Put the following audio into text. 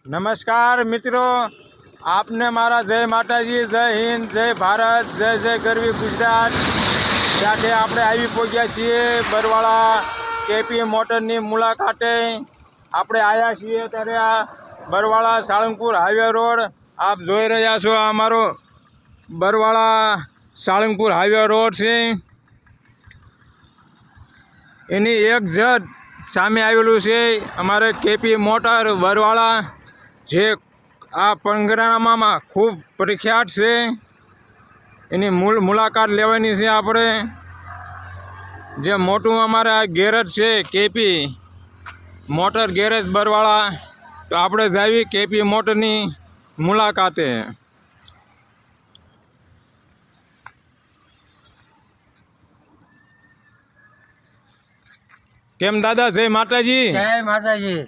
નમસ્કાર મિત્રો, આપને મારા જય માતાજી, જય હિન્દ, જય ભારત, જય જય ગરવી ગુજરાત. સાથે આપણે આવી પહોંચ્યા છીએ બરવાળા કેપી મોટરની મુલાકાતે. આપણે આવ્યા છીએ ત્યારે આ બરવાળા સાળંગપુર હાઈવે રોડ આપ જોઈ રહ્યા છો. આ અમારો બરવાળા સાળંગપુર હાઈવે રોડ છે. એની એક જત સામે આવેલું છે અમારે કેપી મોટર બરવાળા, જે આ પંગરાણામાં ખૂબ પ્રખ્યાત છે. એની મુલાકાત લેવાની છે આપણે. જે મોટું અમારે આ ગેરેજ છે કેપી મોટર ગેરેજ બરવાળા, તો આપણે જાવી કેપી મોટરની મુલાકાતે. કેમ દાદા, જય માતાજી. જય માતાજી.